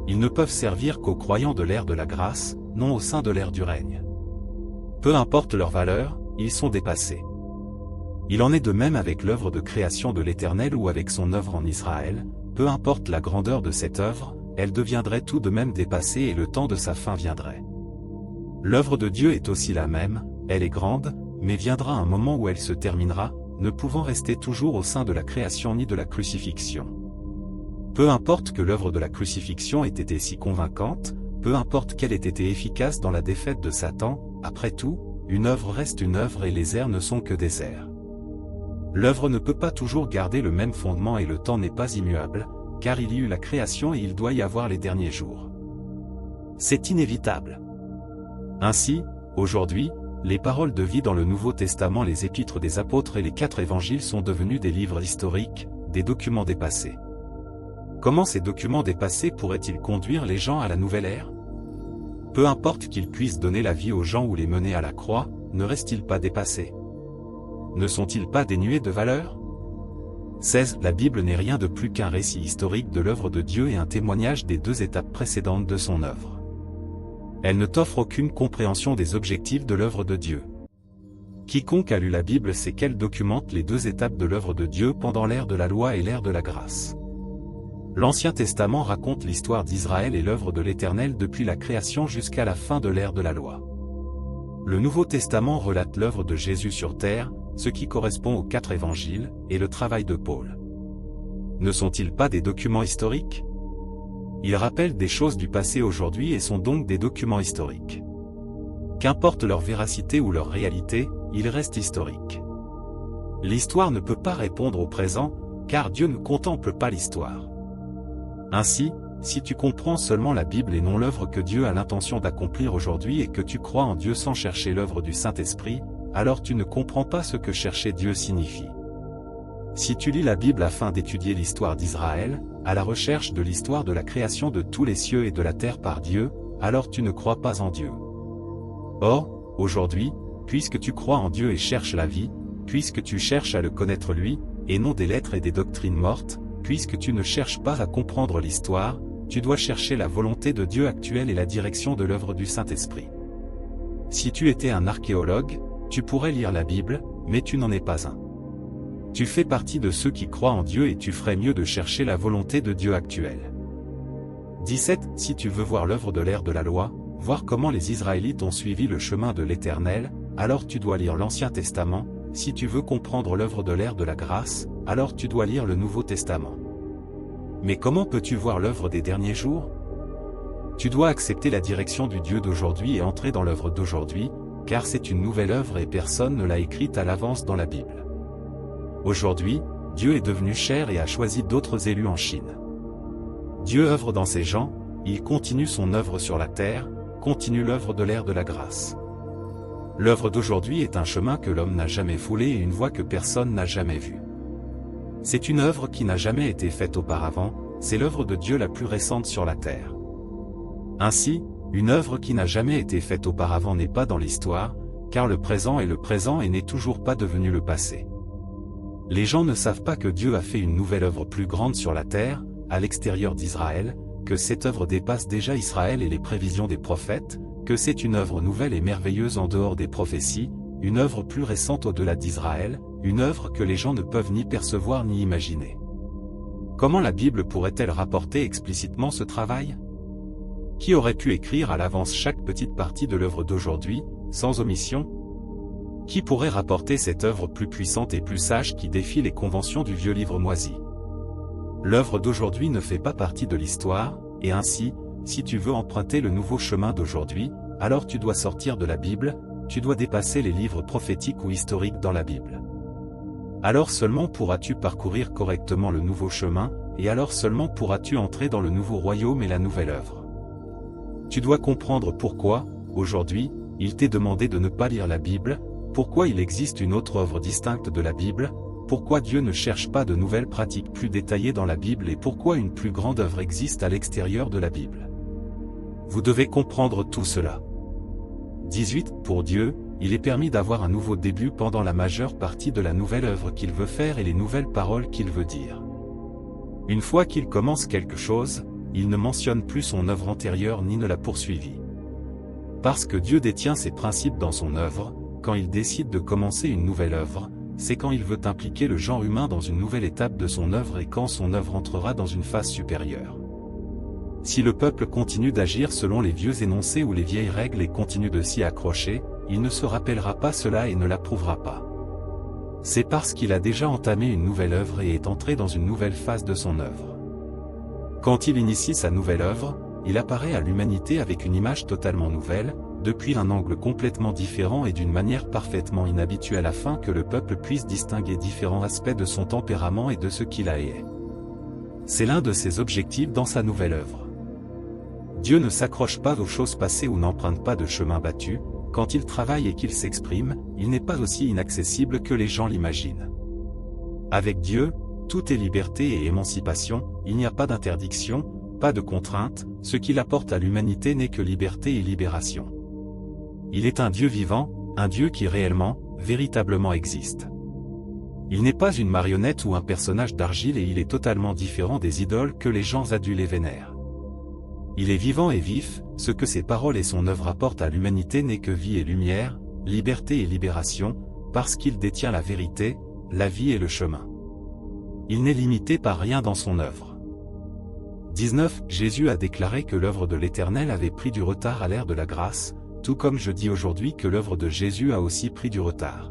A: Ils ne peuvent servir qu'aux croyants de l'ère de la grâce, non au sein de l'ère du règne. Peu importe leur valeur, ils sont dépassés. Il en est de même avec l'œuvre de création de l'Éternel ou avec son œuvre en Israël, peu importe la grandeur de cette œuvre, elle deviendrait tout de même dépassée et le temps de sa fin viendrait. L'œuvre de Dieu est aussi la même, elle est grande, mais viendra un moment où elle se terminera, ne pouvant rester toujours au sein de la création ni de la crucifixion. Peu importe que l'œuvre de la crucifixion ait été si convaincante, peu importe qu'elle ait été efficace dans la défaite de Satan, après tout, une œuvre reste une œuvre et les airs ne sont que des airs. L'œuvre ne peut pas toujours garder le même fondement et le temps n'est pas immuable, car il y eut la création et il doit y avoir les derniers jours. C'est inévitable. Ainsi, aujourd'hui, les paroles de vie dans le Nouveau Testament, les épîtres des apôtres et les 4 évangiles sont devenus des livres historiques, des documents dépassés. Comment ces documents dépassés pourraient-ils conduire les gens à la nouvelle ère? Peu importe qu'ils puissent donner la vie aux gens ou les mener à la croix, ne restent-ils pas dépassés? Ne sont-ils pas dénués de valeur? 16. La Bible n'est rien de plus qu'un récit historique de l'œuvre de Dieu et un témoignage des 2 étapes précédentes de son œuvre. Elle ne t'offre aucune compréhension des objectifs de l'œuvre de Dieu. Quiconque a lu la Bible sait qu'elle documente les 2 étapes de l'œuvre de Dieu pendant l'ère de la loi et l'ère de la grâce. L'Ancien Testament raconte l'histoire d'Israël et l'œuvre de l'Éternel depuis la création jusqu'à la fin de l'ère de la loi. Le Nouveau Testament relate l'œuvre de Jésus sur terre, ce qui correspond aux 4 évangiles, et le travail de Paul. Ne sont-ils pas des documents historiques? Ils rappellent des choses du passé aujourd'hui et sont donc des documents historiques. Qu'importe leur véracité ou leur réalité, ils restent historiques. L'histoire ne peut pas répondre au présent, car Dieu ne contemple pas l'histoire. Ainsi, si tu comprends seulement la Bible et non l'œuvre que Dieu a l'intention d'accomplir aujourd'hui et que tu crois en Dieu sans chercher l'œuvre du Saint-Esprit, alors tu ne comprends pas ce que chercher Dieu signifie. Si tu lis la Bible afin d'étudier l'histoire d'Israël, à la recherche de l'histoire de la création de tous les cieux et de la terre par Dieu, alors tu ne crois pas en Dieu. Or, aujourd'hui, puisque tu crois en Dieu et cherches la vie, puisque tu cherches à le connaître lui, et non des lettres et des doctrines mortes, puisque tu ne cherches pas à comprendre l'histoire, tu dois chercher la volonté de Dieu actuelle et la direction de l'œuvre du Saint-Esprit. Si tu étais un archéologue, tu pourrais lire la Bible, mais tu n'en es pas un. Tu fais partie de ceux qui croient en Dieu et tu ferais mieux de chercher la volonté de Dieu actuelle. 17. Si tu veux voir l'œuvre de l'ère de la loi, voir comment les Israélites ont suivi le chemin de l'Éternel, alors tu dois lire l'Ancien Testament. Si tu veux comprendre l'œuvre de l'ère de la grâce, alors tu dois lire le Nouveau Testament. Mais comment peux-tu voir l'œuvre des derniers jours? Tu dois accepter la direction du Dieu d'aujourd'hui et entrer dans l'œuvre d'aujourd'hui, car c'est une nouvelle œuvre et personne ne l'a écrite à l'avance dans la Bible. Aujourd'hui, Dieu est devenu chair et a choisi d'autres élus en Chine. Dieu œuvre dans ces gens, il continue son œuvre sur la terre, continue l'œuvre de l'ère de la grâce. L'œuvre d'aujourd'hui est un chemin que l'homme n'a jamais foulé et une voie que personne n'a jamais vue. C'est une œuvre qui n'a jamais été faite auparavant, c'est l'œuvre de Dieu la plus récente sur la terre. Ainsi, une œuvre qui n'a jamais été faite auparavant n'est pas dans l'histoire, car le présent est le présent et n'est toujours pas devenu le passé. Les gens ne savent pas que Dieu a fait une nouvelle œuvre plus grande sur la terre, à l'extérieur d'Israël, que cette œuvre dépasse déjà Israël et les prévisions des prophètes, que c'est une œuvre nouvelle et merveilleuse en dehors des prophéties, une œuvre plus récente au-delà d'Israël, une œuvre que les gens ne peuvent ni percevoir ni imaginer. Comment la Bible pourrait-elle rapporter explicitement ce travail? Qui aurait pu écrire à l'avance chaque petite partie de l'œuvre d'aujourd'hui, sans omission? Qui pourrait rapporter cette œuvre plus puissante et plus sage qui défie les conventions du vieux livre moisi? L'œuvre d'aujourd'hui ne fait pas partie de l'histoire, et ainsi, si tu veux emprunter le nouveau chemin d'aujourd'hui, alors tu dois sortir de la Bible, tu dois dépasser les livres prophétiques ou historiques dans la Bible. Alors seulement pourras-tu parcourir correctement le nouveau chemin, et alors seulement pourras-tu entrer dans le nouveau royaume et la nouvelle œuvre. Tu dois comprendre pourquoi, aujourd'hui, il t'est demandé de ne pas lire la Bible, pourquoi il existe une autre œuvre distincte de la Bible, pourquoi Dieu ne cherche pas de nouvelles pratiques plus détaillées dans la Bible et pourquoi une plus grande œuvre existe à l'extérieur de la Bible. Vous devez comprendre tout cela. 18. Pour Dieu, il est permis d'avoir un nouveau début pendant la majeure partie de la nouvelle œuvre qu'il veut faire et les nouvelles paroles qu'il veut dire. Une fois qu'il commence quelque chose, il ne mentionne plus son œuvre antérieure ni ne la poursuivit. Parce que Dieu détient ses principes dans son œuvre, quand il décide de commencer une nouvelle œuvre, c'est quand il veut impliquer le genre humain dans une nouvelle étape de son œuvre et quand son œuvre entrera dans une phase supérieure. Si le peuple continue d'agir selon les vieux énoncés ou les vieilles règles et continue de s'y accrocher, il ne se rappellera pas cela et ne l'approuvera pas. C'est parce qu'il a déjà entamé une nouvelle œuvre et est entré dans une nouvelle phase de son œuvre. Quand il initie sa nouvelle œuvre, il apparaît à l'humanité avec une image totalement nouvelle, depuis un angle complètement différent et d'une manière parfaitement inhabituelle afin que le peuple puisse distinguer différents aspects de son tempérament et de ce qu'il a et est. C'est l'un de ses objectifs dans sa nouvelle œuvre. Dieu ne s'accroche pas aux choses passées ou n'emprunte pas de chemin battu. Quand il travaille et qu'il s'exprime, il n'est pas aussi inaccessible que les gens l'imaginent. Avec Dieu, tout est liberté et émancipation, il n'y a pas d'interdiction, pas de contrainte, ce qu'il apporte à l'humanité n'est que liberté et libération. Il est un Dieu vivant, un Dieu qui réellement, véritablement existe. Il n'est pas une marionnette ou un personnage d'argile et il est totalement différent des idoles que les gens adulent et vénèrent. Il est vivant et vif, ce que ses paroles et son œuvre apportent à l'humanité n'est que vie et lumière, liberté et libération, parce qu'il détient la vérité, la vie et le chemin. Il n'est limité par rien dans son œuvre. 19. Jésus a déclaré que l'œuvre de l'Éternel avait pris du retard à l'ère de la grâce, tout comme je dis aujourd'hui que l'œuvre de Jésus a aussi pris du retard.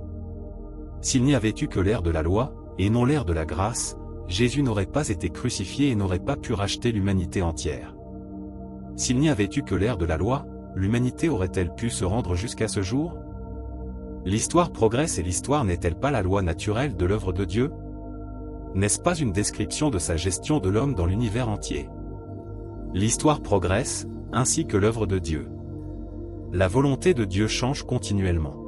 A: S'il n'y avait eu que l'ère de la loi, et non l'ère de la grâce, Jésus n'aurait pas été crucifié et n'aurait pas pu racheter l'humanité entière. S'il n'y avait eu que l'ère de la loi, l'humanité aurait-elle pu se rendre jusqu'à ce jour? L'histoire progresse et l'histoire n'est-elle pas la loi naturelle de l'œuvre de Dieu? N'est-ce pas une description de sa gestion de l'homme dans l'univers entier? L'histoire progresse, ainsi que l'œuvre de Dieu. La volonté de Dieu change continuellement.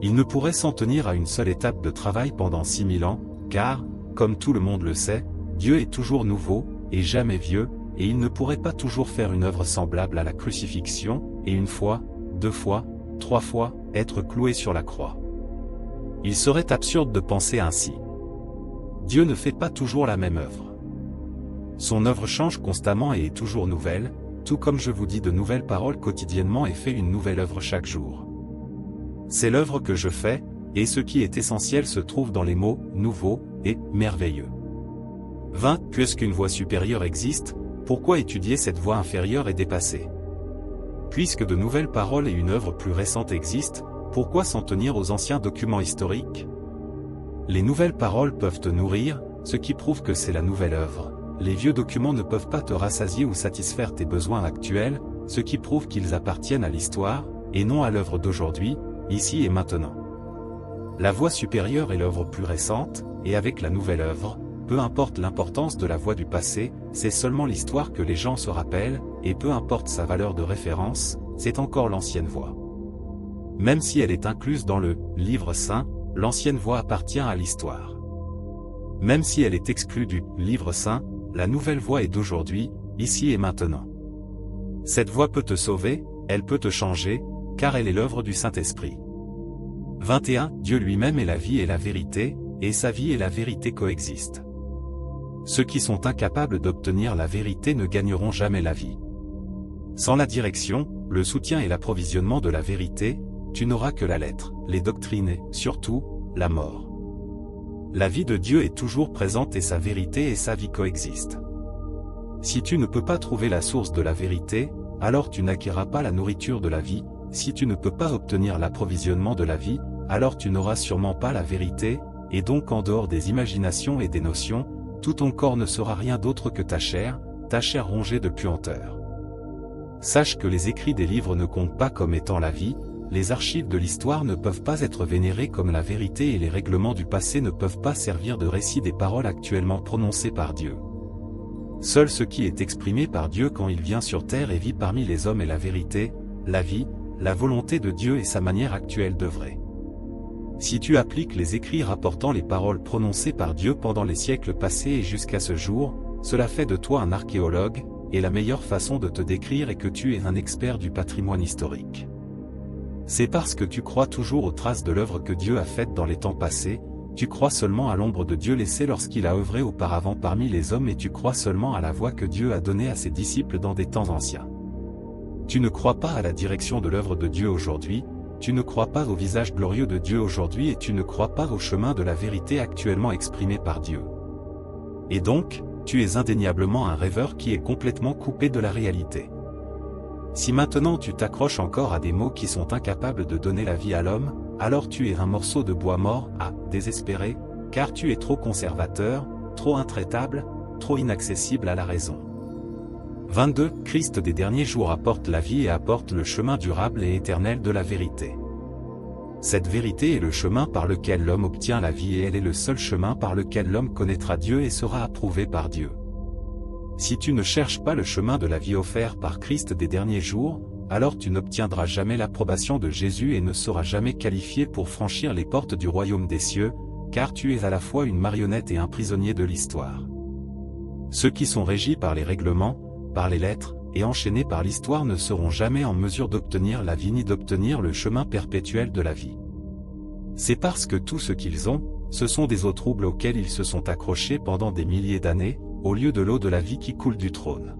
A: Il ne pourrait s'en tenir à une seule étape de travail pendant 6000 ans, car, comme tout le monde le sait, Dieu est toujours nouveau, et jamais vieux, et il ne pourrait pas toujours faire une œuvre semblable à la crucifixion, et une fois, 2 fois, 3 fois, être cloué sur la croix. Il serait absurde de penser ainsi. Dieu ne fait pas toujours la même œuvre. Son œuvre change constamment et est toujours nouvelle, tout comme je vous dis de nouvelles paroles quotidiennement et fais une nouvelle œuvre chaque jour. C'est l'œuvre que je fais, et ce qui est essentiel se trouve dans les mots « nouveau » et « merveilleux ». 20. Puisqu'une voie supérieure existe, pourquoi étudier cette voie inférieure et dépassée? Puisque de nouvelles paroles et une œuvre plus récente existent, pourquoi s'en tenir aux anciens documents historiques? Les nouvelles paroles peuvent te nourrir, ce qui prouve que c'est la nouvelle œuvre. Les vieux documents ne peuvent pas te rassasier ou satisfaire tes besoins actuels, ce qui prouve qu'ils appartiennent à l'histoire, et non à l'œuvre d'aujourd'hui, ici et maintenant. La voie supérieure est l'œuvre plus récente, et avec la nouvelle œuvre, peu importe l'importance de la voie du passé, c'est seulement l'histoire que les gens se rappellent, et peu importe sa valeur de référence, c'est encore l'ancienne voie. Même si elle est incluse dans le « livre saint », l'ancienne voie appartient à l'histoire. Même si elle est exclue du « livre saint », la nouvelle voie est d'aujourd'hui, ici et maintenant. Cette voie peut te sauver, elle peut te changer, car elle est l'œuvre du Saint-Esprit. 21. Dieu lui-même est la vie et la vérité, et sa vie et la vérité coexistent. Ceux qui sont incapables d'obtenir la vérité ne gagneront jamais la vie. Sans la direction, le soutien et l'approvisionnement de la vérité, tu n'auras que la lettre, les doctrines et, surtout, la mort. La vie de Dieu est toujours présente et sa vérité et sa vie coexistent. Si tu ne peux pas trouver la source de la vérité, alors tu n'acquerras pas la nourriture de la vie. Si tu ne peux pas obtenir l'approvisionnement de la vie, alors tu n'auras sûrement pas la vérité, et donc en dehors des imaginations et des notions, tout ton corps ne sera rien d'autre que ta chair rongée de puanteur. Sache que les écrits des livres ne comptent pas comme étant la vie les archives de l'histoire ne peuvent pas être vénérées comme la vérité et les règlements du passé ne peuvent pas servir de récit des paroles actuellement prononcées par Dieu. Seul ce qui est exprimé par Dieu quand il vient sur terre et vit parmi les hommes est la vérité, la vie, la volonté de Dieu et sa manière actuelle d'œuvrer. Si tu appliques les écrits rapportant les paroles prononcées par Dieu pendant les siècles passés et jusqu'à ce jour, cela fait de toi un archéologue, et la meilleure façon de te décrire est que tu es un expert du patrimoine historique. C'est parce que tu crois toujours aux traces de l'œuvre que Dieu a faite dans les temps passés, tu crois seulement à l'ombre de Dieu laissée lorsqu'il a œuvré auparavant parmi les hommes et tu crois seulement à la voix que Dieu a donnée à ses disciples dans des temps anciens. Tu ne crois pas à la direction de l'œuvre de Dieu aujourd'hui, tu ne crois pas au visage glorieux de Dieu aujourd'hui et tu ne crois pas au chemin de la vérité actuellement exprimé par Dieu. Et donc, tu es indéniablement un rêveur qui est complètement coupé de la réalité. Si maintenant tu t'accroches encore à des mots qui sont incapables de donner la vie à l'homme, alors tu es un morceau de bois mort, désespéré, car tu es trop conservateur, trop intraitable, trop inaccessible à la raison. 22. Christ des derniers jours apporte la vie et apporte le chemin durable et éternel de la vérité. Cette vérité est le chemin par lequel l'homme obtient la vie et elle est le seul chemin par lequel l'homme connaîtra Dieu et sera approuvé par Dieu. Si tu ne cherches pas le chemin de la vie offert par Christ des derniers jours, alors tu n'obtiendras jamais l'approbation de Jésus et ne seras jamais qualifié pour franchir les portes du royaume des cieux, car tu es à la fois une marionnette et un prisonnier de l'histoire. Ceux qui sont régis par les règlements, par les lettres, et enchaînés par l'histoire ne seront jamais en mesure d'obtenir la vie ni d'obtenir le chemin perpétuel de la vie. C'est parce que tout ce qu'ils ont, ce sont des eaux troubles auxquelles ils se sont accrochés pendant des milliers d'années, au lieu de l'eau de la vie qui coule du trône.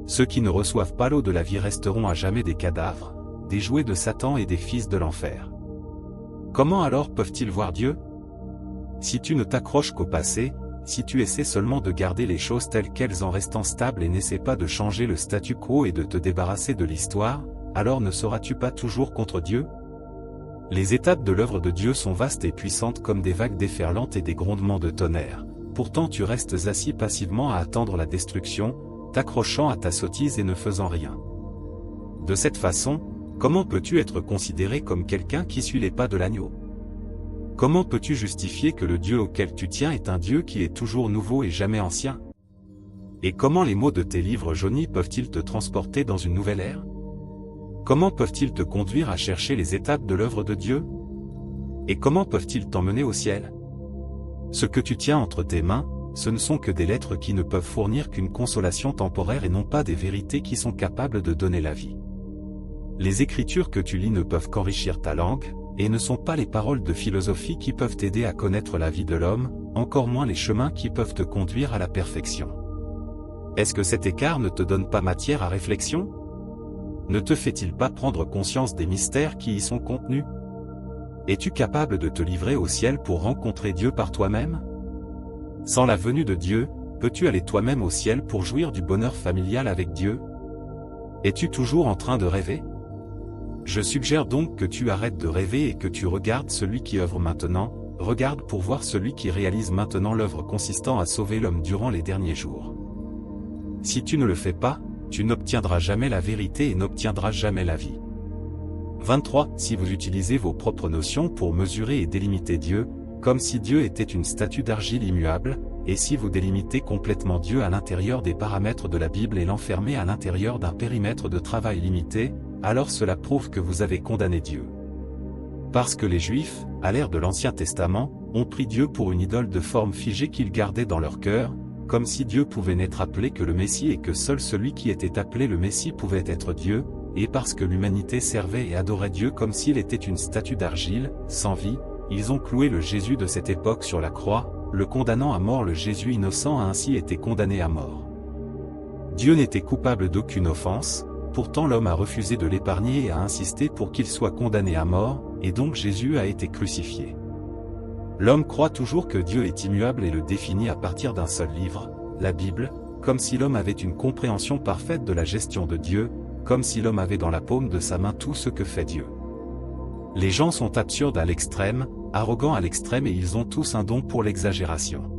A: Ceux qui ne reçoivent pas l'eau de la vie resteront à jamais des cadavres, des jouets de Satan et des fils de l'enfer. Comment alors peuvent-ils voir Dieu? Si tu ne t'accroches qu'au passé, si tu essaies seulement de garder les choses telles qu'elles en restant stables et n'essaies pas de changer le statu quo et de te débarrasser de l'histoire, alors ne seras-tu pas toujours contre Dieu? Les étapes de l'œuvre de Dieu sont vastes et puissantes comme des vagues déferlantes et des grondements de tonnerre. Pourtant tu restes assis passivement à attendre la destruction, t'accrochant à ta sottise et ne faisant rien. De cette façon, comment peux-tu être considéré comme quelqu'un qui suit les pas de l'agneau? Comment peux-tu justifier que le Dieu auquel tu tiens est un Dieu qui est toujours nouveau et jamais ancien? Et comment les mots de tes livres jaunis peuvent-ils te transporter dans une nouvelle ère? Comment peuvent-ils te conduire à chercher les étapes de l'œuvre de Dieu? Et comment peuvent-ils t'emmener au ciel? Ce que tu tiens entre tes mains, ce ne sont que des lettres qui ne peuvent fournir qu'une consolation temporaire et non pas des vérités qui sont capables de donner la vie. Les écritures que tu lis ne peuvent qu'enrichir ta langue, et ne sont pas les paroles de philosophie qui peuvent t'aider à connaître la vie de l'homme, encore moins les chemins qui peuvent te conduire à la perfection. Est-ce que cet écart ne te donne pas matière à réflexion? Ne te fait-il pas prendre conscience des mystères qui y sont contenus? Es-tu capable de te livrer au ciel pour rencontrer Dieu par toi-même? Sans la venue de Dieu, peux-tu aller toi-même au ciel pour jouir du bonheur familial avec Dieu? Es-tu toujours en train de rêver? Je suggère donc que tu arrêtes de rêver et que tu regardes celui qui œuvre maintenant, regarde pour voir celui qui réalise maintenant l'œuvre consistant à sauver l'homme durant les derniers jours. Si tu ne le fais pas, tu n'obtiendras jamais la vérité et n'obtiendras jamais la vie. 23. Si vous utilisez vos propres notions pour mesurer et délimiter Dieu, comme si Dieu était une statue d'argile immuable, et si vous délimitez complètement Dieu à l'intérieur des paramètres de la Bible et l'enfermez à l'intérieur d'un périmètre de travail limité, alors cela prouve que vous avez condamné Dieu. Parce que les Juifs, à l'ère de l'Ancien Testament, ont pris Dieu pour une idole de forme figée qu'ils gardaient dans leur cœur, comme si Dieu pouvait n'être appelé que le Messie et que seul celui qui était appelé le Messie pouvait être Dieu, et parce que l'humanité servait et adorait Dieu comme s'il était une statue d'argile, sans vie, ils ont cloué le Jésus de cette époque sur la croix, le condamnant à mort. Le Jésus innocent a ainsi été condamné à mort. Dieu n'était coupable d'aucune offense, pourtant l'homme a refusé de l'épargner et a insisté pour qu'il soit condamné à mort, et donc Jésus a été crucifié. L'homme croit toujours que Dieu est immuable et le définit à partir d'un seul livre, la Bible, comme si l'homme avait une compréhension parfaite de la gestion de Dieu, comme si l'homme avait dans la paume de sa main tout ce que fait Dieu. Les gens sont absurdes à l'extrême, arrogants à l'extrême et ils ont tous un don pour l'exagération.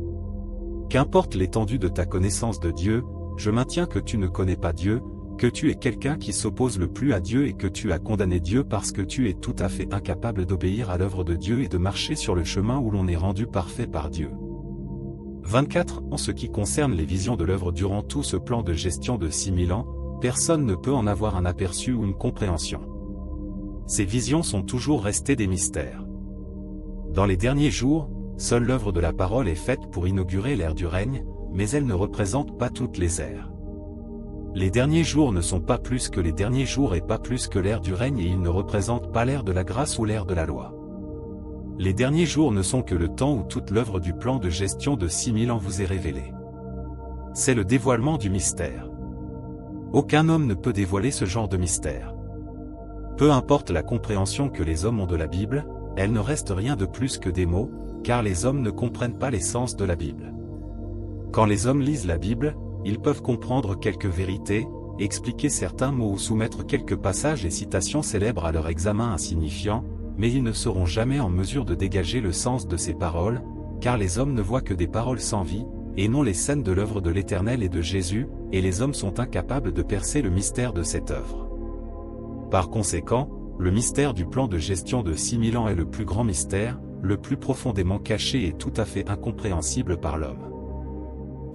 A: Qu'importe l'étendue de ta connaissance de Dieu, je maintiens que tu ne connais pas Dieu, que tu es quelqu'un qui s'oppose le plus à Dieu et que tu as condamné Dieu parce que tu es tout à fait incapable d'obéir à l'œuvre de Dieu et de marcher sur le chemin où l'on est rendu parfait par Dieu. 24. En ce qui concerne les visions de l'œuvre durant tout ce plan de gestion de 6000 ans, personne ne peut en avoir un aperçu ou une compréhension. Ces visions sont toujours restées des mystères. Dans les derniers jours, seule l'œuvre de la parole est faite pour inaugurer l'ère du règne, mais elle ne représente pas toutes les ères. Les derniers jours ne sont pas plus que les derniers jours et pas plus que l'ère du règne et ils ne représentent pas l'ère de la grâce ou l'ère de la loi. Les derniers jours ne sont que le temps où toute l'œuvre du plan de gestion de 6000 ans vous est révélée. C'est le dévoilement du mystère. Aucun homme ne peut dévoiler ce genre de mystère. Peu importe la compréhension que les hommes ont de la Bible, elle ne reste rien de plus que des mots, car les hommes ne comprennent pas l'essence de la Bible. Quand les hommes lisent la Bible, ils peuvent comprendre quelques vérités, expliquer certains mots ou soumettre quelques passages et citations célèbres à leur examen insignifiant, mais ils ne seront jamais en mesure de dégager le sens de ces paroles, car les hommes ne voient que des paroles sans vie, et non les scènes de l'œuvre de l'Éternel et de Jésus, et les hommes sont incapables de percer le mystère de cette œuvre. Par conséquent, le mystère du plan de gestion de 6000 ans est le plus grand mystère, le plus profondément caché et tout à fait incompréhensible par l'homme.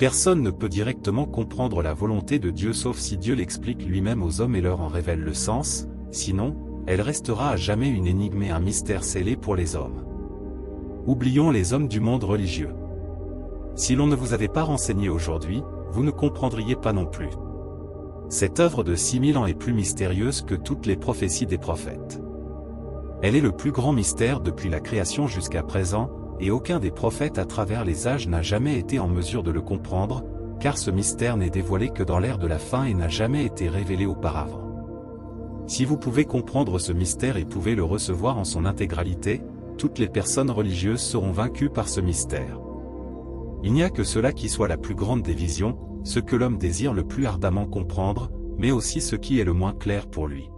A: Personne ne peut directement comprendre la volonté de Dieu sauf si Dieu l'explique lui-même aux hommes et leur en révèle le sens, sinon, elle restera à jamais une énigme et un mystère scellé pour les hommes. Oublions les hommes du monde religieux. Si l'on ne vous avait pas renseigné aujourd'hui, vous ne comprendriez pas non plus. Cette œuvre de 6000 ans est plus mystérieuse que toutes les prophéties des prophètes. Elle est le plus grand mystère depuis la création jusqu'à présent, et aucun des prophètes à travers les âges n'a jamais été en mesure de le comprendre, car ce mystère n'est dévoilé que dans l'ère de la fin et n'a jamais été révélé auparavant. Si vous pouvez comprendre ce mystère et pouvez le recevoir en son intégralité, toutes les personnes religieuses seront vaincues par ce mystère. Il n'y a que cela qui soit la plus grande des visions, ce que l'homme désire le plus ardemment comprendre, mais aussi ce qui est le moins clair pour lui.